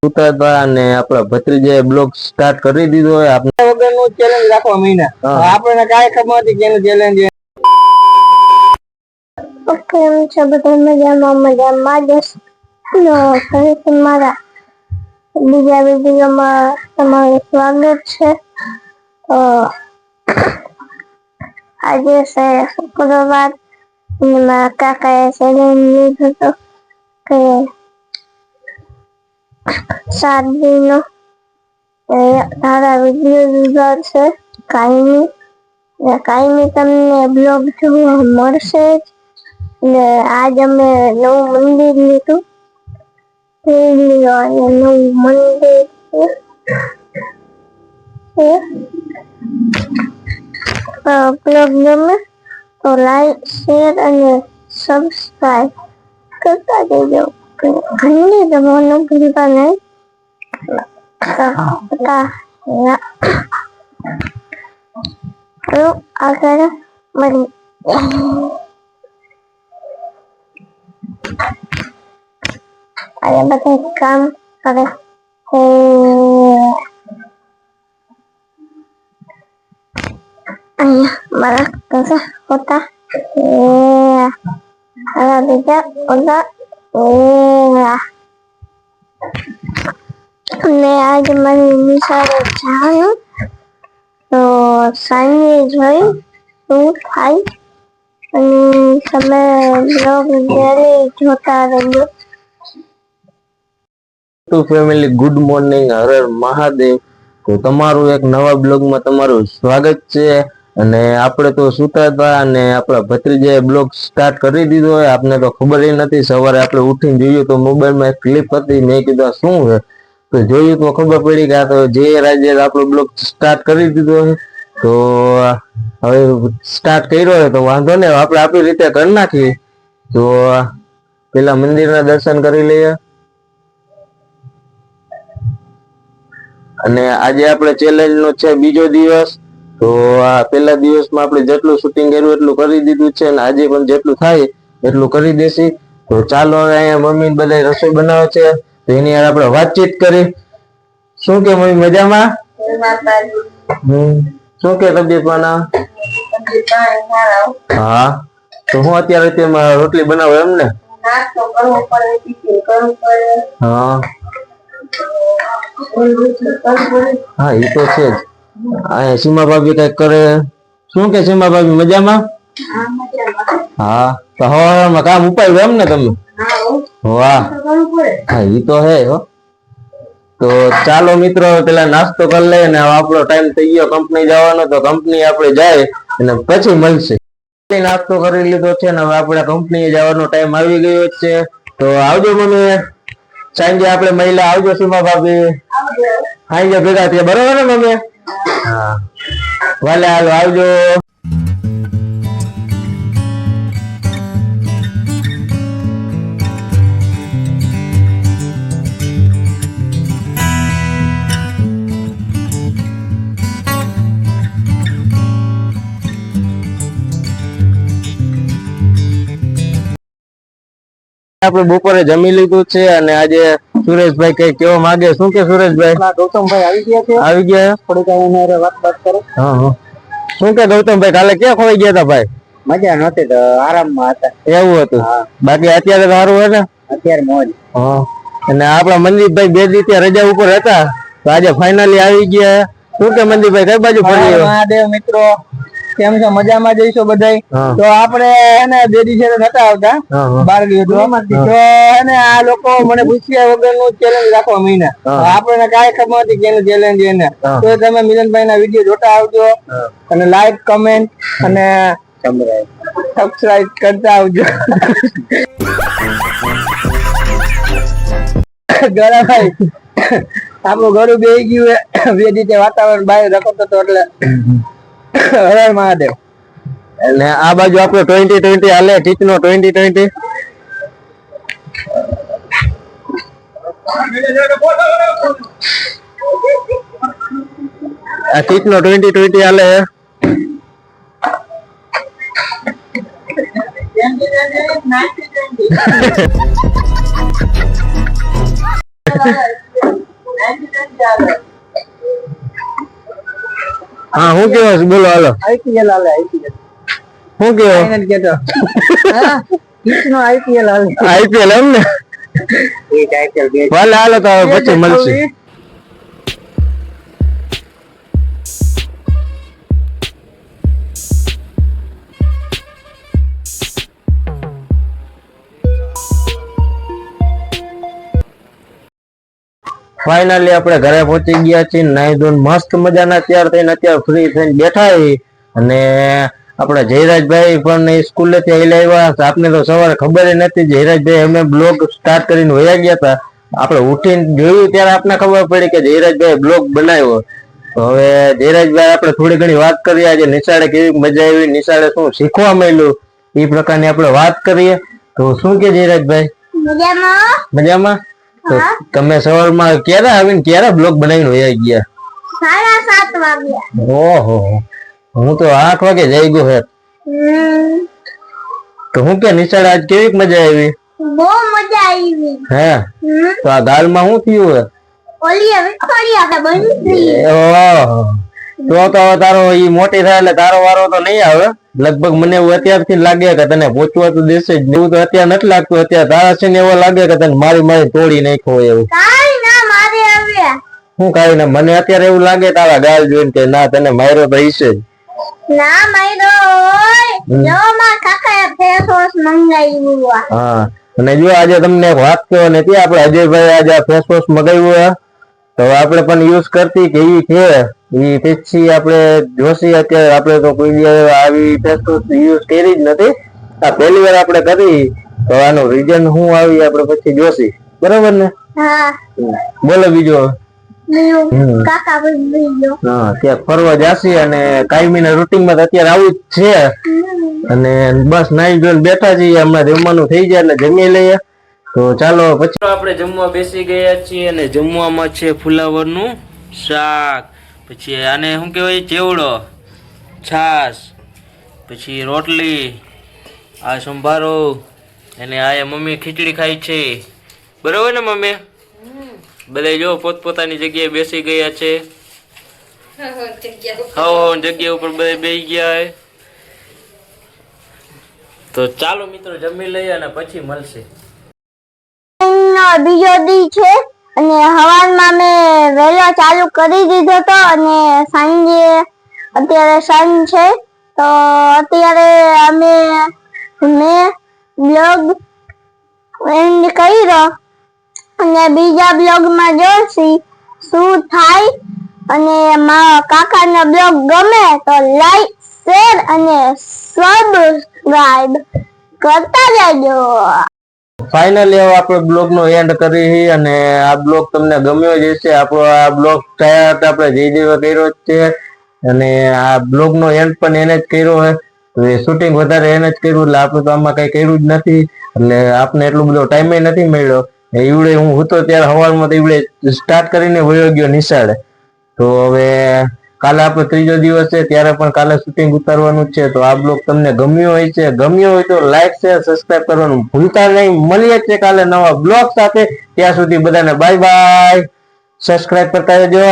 ઉતારતા અને આપણા ભત્રીજાએ blog start કરી દીધો હોય. આપણે વગરનું ચેલેન્જ રાખવા મહિના આપણને કાંઈ ખબર નથી કેનું ચેલેન્જ. ઓકે હું છે બધા મજામાં જ ફરીથી મારા બીજા વિડીયોમાં તમારું સ્વાગત છે. આજે છે શુક્રવાર અને મારા કાકાએ ચેલેન્જ લીધો હતો કે 7 દિનનો તારા વિડીયો ઉતારશે કાયમી તમને બ્લોગ જોવા મળશે જ. ને આજ અમે નવું મંદિર લીધું નવું મંદિર બ્લોગ ગમે તો લાઈક શેર અને સબસ્ક્રાઇબ કરતા દેજો. ઘણી જવાનું ભૂલતા નહીં. આગળ મળી ada બધા કામ કરે છે. મારા કાકા હોતા બીજા ઓલા ને આજે મારી નિશાળે જવાનું તો સાંજે જોઈ શું થાય અને તમે બ્લોગ જોતા રહેજો. Family good morning, Har Har Mahadev. તો તમારું એક નવા બ્લોગમાં તમારું સ્વાગત છે. અને આપણે તો સુતા હતા અને આપણા ભત્રીજાએ બ્લોગ સ્ટાર્ટ કરી દીધો હોય. આપને તો ખબર નથી. સવારે આપણે ઉઠીને જોયું તો મોબાઈલમાં એક ક્લિપ હતી. મેં કીધું શું છે તો જોયું તો ખબર પડી કે આ તો જે રાજે આપણો બ્લોગ સ્ટાર્ટ કરી દીધો છે. તો હવે સ્ટાર્ટ કર્યો હોય તો વાંધો નહીં, આપણે આપણી રીતે કરી નાખીએ. તો પેલા મંદિરના દર્શન કરી લઈએ. અને આજે આપણે ચેલેન્જ નો છે બીજો દિવસ. તો આ પહેલા દિવસમાં આપણે જેટલું શૂટિંગ કર્યું એટલું કરી દીધું છે અને આજે પણ જેટલું થાય એટલું કરી દેસી. તો ચાલો હવે અહીંયા મમ્મી બધા રસોઈ બનાવે છે તો એની યાર આપણે વાતચીત કરી. શું કે મમ્મી મજામાં? શું કે તબિયત પાના? હા તો હું અત્યારે તેમાં રોટલી બનાવો એમ ને? હા હા એ તો છે જ. આ સીમા ભાભી કઈક કરે. શું કે સીમા ભાભી મજામાં? હા તો હવામાં કામ ઉપાડ્યું એમ ને તમે? વાહ હા એ તો હે હો. તો ચાલો મિત્રો પેલા નાસ્તો કરી લઈએ ને આપણો ટાઈમ થઈ ગયો કંપની જવાનો. તો કંપની આપણે જાય અને પછી મળશે. નાસ્તો કરી લીધો છે ને હવે આપણે કંપની જવાનો ટાઈમ આવી ગયો છે. તો આવજો મમ્મી. સાંજે આપણે મહિલા આવજો સીમા ભાભી. સાંજે ભેગા થયા બરોબર ને મમ્મી? હા વાલે હાલો આવજો. આપણે બપોરે જમી લીધું છે અને આજે સુરેશભાઈ કઈ કેવા માંગે. શું કે સુરેશભાઈ? ગૌતમભાઈ આવી ગયા છે. આવી ગયા થોડીક વાત કરો. હા શું કે ગૌતમભાઈ કાલે ક્યાં ખોઈ ગયા હતા ભાઈ? મજા નહોતી તો આરામમાં હતા. એવું હતું? બાકી અત્યારે સારું હોય ને? અત્યારે મોજ. હા અને આપણા મનદીપભાઈ 2 દિવસ રજા ઉપર હતા તો આજે ફાઇનલી આવી ગયા. શું કે મનદીપભાઈ કઈ બાજુ ફરી? મહાદેવ મિત્રો કેમ છો? મજામાં જઈશું બધા. તો આપણે એને 2 દિવસ નતા આવતા બાર ગયો તો એને આ લોકો મને પૂછ્યા વગરનું ચેલેન્જ રાખવા મહિના આપણને કાંઈ ખબર નથી કેનું ચેલેન્જ એને. તો તમે મિલનભાઈ ના વિડીયો જોતા આવજો અને લાઈક કમેન્ટ અને સબસ્ક્રાઇબ કરતા આવજો. ગરાભાઈ આપણું ઘરું બેહી ગયું 2 દિવસે વાતાવરણ બહાર રખડતો હતો એટલે હર મહાદેવ. એટલે આ બાજુ આપણે 2020 હાલે ટીચનો 2020. આ ટીચનો 2020 હાલે. હા હું કેવો છું બોલો હાલો આઈપીએલ હાલે આઈપીએલ હું કેવો ફાઇનલ કેતો હા કિસનો આઈપીએલ હાલે આઈપીએલ એમ ને એક આઈપીએલ બે ભલે હાલો તો હવે પછી મળશે ફાઇનલી આપણે ઘરે પહોંચી ગયા છીએ નાઈ ધોઈને મસ્ત મજાના તૈયાર થઈને અત્યારે ફ્રી થઈને બેઠા છીએ અને આપણા જયરાજભાઈ પણ સ્કૂલેથી આવેલા આવ્યા આપને તો સવારે ખબર નથી જયરાજભાઈ અમે બ્લોગ સ્ટાર્ટ કરીને વયા ગયા હતા આપણે ઉઠીને જોયું ત્યારે આપને ખબર પડી કે જયરાજભાઈ બ્લોગ બનાવ્યો તો હવે જયરાજભાઈ આપણે થોડી ઘણી વાત કરીએ આજે નિશાળે કેવી મજા આવી નિશાળે શું શીખવા મળ્યું એ પ્રકારની આપણે વાત કરીએ તો શું કે જયરાજભાઈ મજામાં તો તમે સવારમાં ક્યારે આવીને ક્યારે બ્લોગ બનાવીને વયા ગયા 7:30 વાગ્યા ઓહો હું તો 8 વાગે જઈ ગયો હે તો હું કે નિશાળે આજ કેવી મજા આવી બહુ મજા આવી હે તો આ ગાલમાં શું થયું હે ઓલી વિખોડી આપણે બની ઓહો તો તારો ઈ મોટી થાય એટલે તારો વારો તો નહીં આવે લગભગ મને એવું અત્યારથી લાગે કે તને પહોંચવા તો દેશે જ એવું તો અત્યારે નથી લાગતું અત્યારે તારા છે ને એવો લાગે કે તને મારી તોડી નાખ્યો એવું કાઈ ના મારે આવ્યા હું કાઈ ના મને અત્યારે એવું લાગે તારા ગાલ જોઈને કે ના તને માર્યો તો હશે જ ના માયરો ઓય જો માં કાકાએ ફેસ વોશ મંગાવ્યું હા અને જો આજે તમને એક વાત કહો ને ત્યાં આપણે અજયભાઈ આજે ફેસ વોશ મંગાવ્યું તો આપણે પણ યુઝ કરતી કે ઈ છે ઈ પછી આપણે જોશી અત્યારે આપણે તો કોઈ આવી ફેસ વોશ યુઝ કરી જ નથી આ પહેલી વાર આપણે કરી તો આનું રીઝન શું આવી આપણે પછી જોશી બરાબર ને હા બોલો બીજો કાકા બોલ્યો હા ત્યાં ફરવા જાશી અને કાયમીના રૂટીનમાં અત્યારે આવું જ છે અને બસ નાઈ ધોઈને બેઠા છીએ હમણાં જમવાનું થઈ જાય એટલે જમી લઈએ તો ચાલો પછી આપણે જમવા બેસી ગયા છીએ અને જમવામાં છે ફુલાવરનું શાક પછી આને શું કહેવાય ચેવડો છાશ પછી રોટલી આ સંભારો અને આ મમ્મી ખીચડી ખાઈ છે બરોબર ને મમ્મી બધા જો પોતપોતાની જગ્યાએ બેસી ગયા છે જગ્યા ઉપર બધા બેસી ગયા તો ચાલો મિત્રો જમી લઈએ અને પછી મળશે બીજો દી છે અને હવારમાં મેં વહેલો ચાલુ કરી દીધો તો અને સાંજે અત્યારે સાંજ છે તો અત્યારે મેં બ્લોગ એન્ડ કર્યો અને બીજા બ્લોગમાં જોશી શું થાય અને મારા કાકાનો બ્લોગ ગમે તો લાઈક શેર અને સબસ્ક્રાઇબ કરતા જજો ફાઇનલી હવે આપણે બ્લોગ નો એન્ડ કરી અને આ બ્લોગ તમને ગમ્યો જ હશે આપણો આ બ્લોગ સ્ટાર્ટ આપણે જયદેવે કર્યો જ છે અને આ બ્લોગ નો એન્ડ પણ એને જ કર્યો છે તો એ શૂટિંગ વધારે એને જ કર્યું એટલે આપણે તો આમાં કઈ કર્યું જ નથી એટલે આપને એટલો બધો ટાઈમે નથી મળ્યો ઈવડે હું હતો ત્યારે સવારમાં તો ઈવડે સ્ટાર્ટ કરીને વયો ગયો નિશાળે તો હવે કાલે આપણો ત્રીજો દિવસ છે ત્યારે પણ કાલે શૂટિંગ ઉતારવાનું છે તો આ બ્લોગ તમને ગમ્યો હોય તો લાઈક શેર સબસ્ક્રાઇબ કરવાનું ભૂલતા નહીં મળીએ છે કાલે નવા બ્લોગ સાથે ત્યાં સુધી બધાને બાય બાય સબસ્ક્રાઇબ કરતા રહેજો